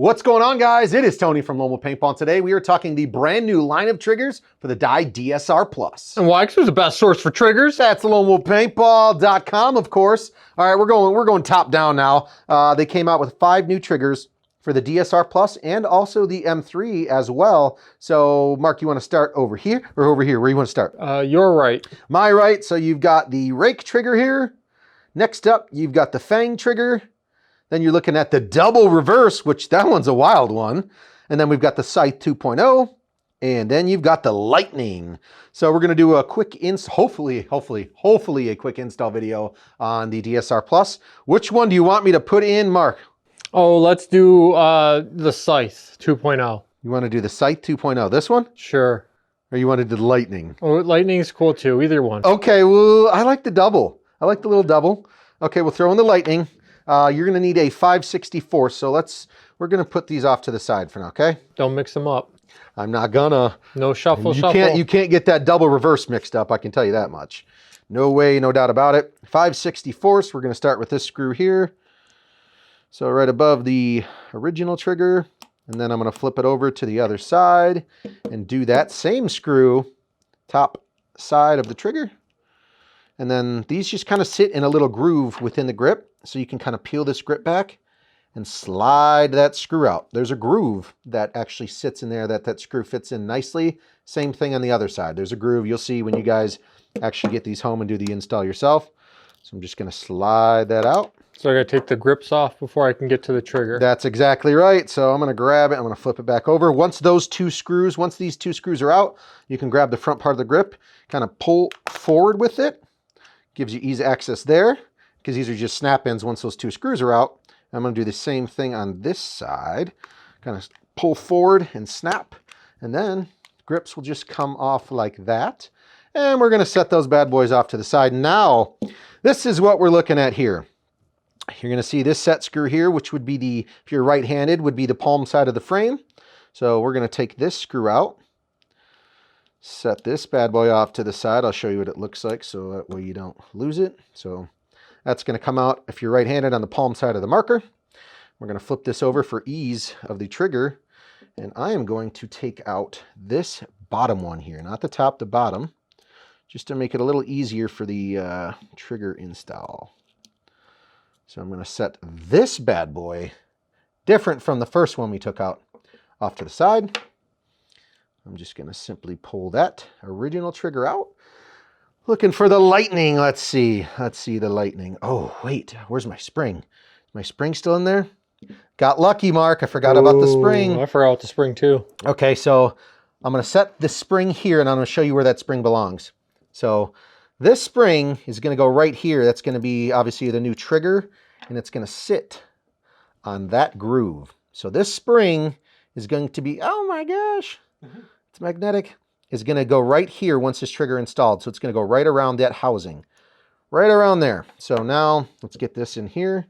What's going on, guys? It is Tony from Lone Wolf Paintball. Today we are talking the brand new line of triggers for the Dye DSR Plus. And why? 'Cause it's the best source for triggers. That's LoneWolfPaintball.com, of course. All right, we're going top down now. They came out with 5 new triggers for the DSR Plus and also the M3 as well. So, Mark, you want to start over here or over here? Where you want to start? You're right. My right. So you've got the rake trigger here. Next up, you've got the fang trigger. Then you're looking at the double reverse, which that one's a wild one. And then we've got the Scythe 2.0. And then you've got the lightning. So we're going to do a quick hopefully a quick install video on the DSR Plus. Which one do you want me to put in, Mark? Oh, let's do the Scythe 2.0. You want to do the Scythe 2.0, this one? Sure. Or you want to do the lightning? Oh, lightning's cool too, either one. Okay, well, I like the double. I like the little double. Okay, we'll throw in the lightning. You're going to need a 5/64, so we're going to put these off to the side for now, okay? Don't mix them up. I'm not gonna. No shuffle. You can't get that double reverse mixed up, I can tell you that much. No way, no doubt about it. 5/64, so we're going to start with this screw here. So right above the original trigger, and then I'm going to flip it over to the other side and do that same screw, top side of the trigger. And then these just kind of sit in a little groove within the grip. So you can kind of peel this grip back and slide that screw out. There's a groove that actually sits in there that screw fits in nicely. Same thing on the other side. There's a groove you'll see when you guys actually get these home and do the install yourself. So I'm just going to slide that out. So I got to take the grips off before I can get to the trigger. That's exactly right. So I'm going to grab it. I'm going to flip it back over. Once these two screws are out, you can grab the front part of the grip, kind of pull forward with it. Gives you easy access there, because these are just snap-ins once those 2 screws are out. I'm going to do the same thing on this side. Kind of pull forward and snap, and then grips will just come off like that. And we're going to set those bad boys off to the side. Now, this is what we're looking at here. You're going to see this set screw here, which would be if you're right-handed, would be the palm side of the frame. So we're going to take this screw out. Set this bad boy off to the side. I'll show you what it looks like so that way you don't lose it. So that's going to come out if you're right-handed on the palm side of the marker. We're going to flip this over for ease of the trigger. And I am going to take out this bottom one here, not the top, the bottom, just to make it a little easier for the trigger install. So I'm going to set this bad boy, different from the first one we took out, off to the side. I'm just going to simply pull that original trigger out. Looking for the lightning. Let's see the lightning. Oh, wait, where's my spring? Is my spring still in there? Got lucky, Mark. I forgot about the spring. I forgot about the spring too. Okay, so I'm going to set the spring here, and I'm going to show you where that spring belongs. So this spring is going to go right here. That's going to be obviously the new trigger, and it's going to sit on that groove. So this spring is going to be, oh my gosh, it's magnetic, is going to go right here once this trigger installed. So it's going to go right around that housing, right around there. So now let's get this in here.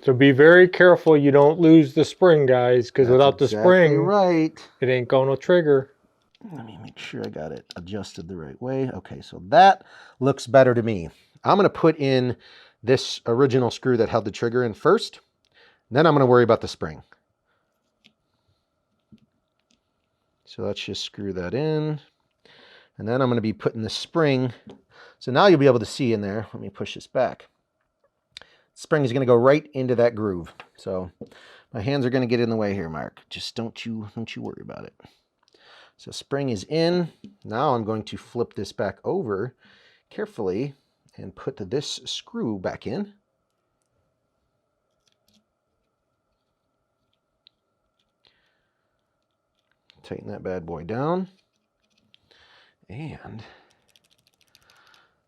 So be very careful you don't lose the spring, guys, because without the spring, right, it ain't going to trigger. Let me make sure I got it adjusted the right way. Okay, so that looks better to me. I'm going to put in this original screw that held the trigger in first. Then I'm going to worry about the spring. So let's just screw that in. And then I'm going to be putting the spring. So now you'll be able to see in there. Let me push this back. Spring is going to go right into that groove. So my hands are going to get in the way here, Mark. Just don't you worry about it. So spring is in. Now I'm going to flip this back over carefully and put this screw back in. Tighten that bad boy down. And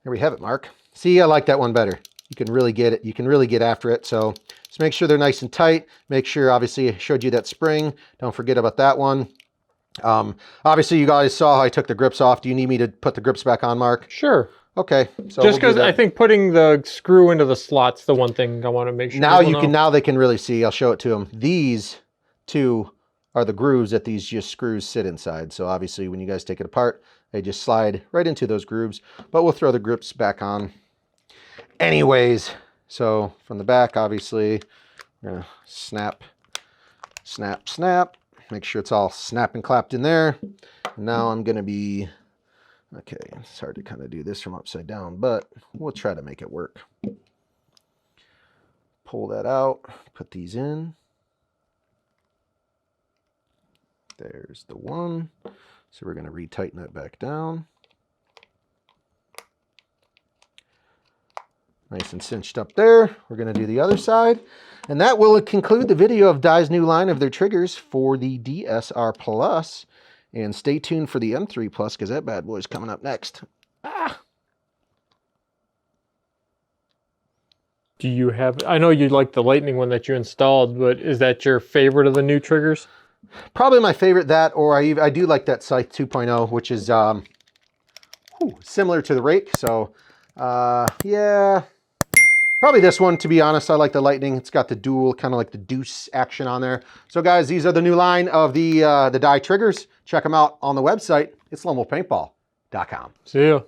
there we have it, Mark. See, I like that one better. You can really get it. You can really get after it. So just make sure they're nice and tight. Make sure, obviously, I showed you that spring. Don't forget about that one. Obviously, you guys saw how I took the grips off. Do you need me to put the grips back on, Mark? Sure. Okay. So just because I think putting the screw into the slot's the one thing I want to make sure. Now they can really see. I'll show it to them. These two are the grooves that these just screws sit inside. So obviously when you guys take it apart, they just slide right into those grooves, but we'll throw the grips back on anyways. So from the back, obviously, We're gonna snap, snap, snap. Make sure it's all snap and clapped in there. And now I'm gonna be, okay, it's hard to kind of do this from upside down, but we'll try to make it work. Pull that out, put these in. There's the one. So we're gonna retighten that back down. Nice and cinched up there. We're going to do the other side. And that will conclude the video of Dye's new line of their triggers for the DSR Plus. And stay tuned for the M3 Plus because that bad boy's coming up next. Ah! Do you have, I know you like the Lightning one that you installed, but is that your favorite of the new triggers? Probably my favorite, that, or I do like that Scythe 2.0, which is similar to the rake. So, yeah. Probably this one, to be honest. I like the Lightning. It's got the dual, kind of like the deuce action on there. So guys, these are the new line of the Dye triggers. Check them out on the website. It's lomopaintball.com. See ya.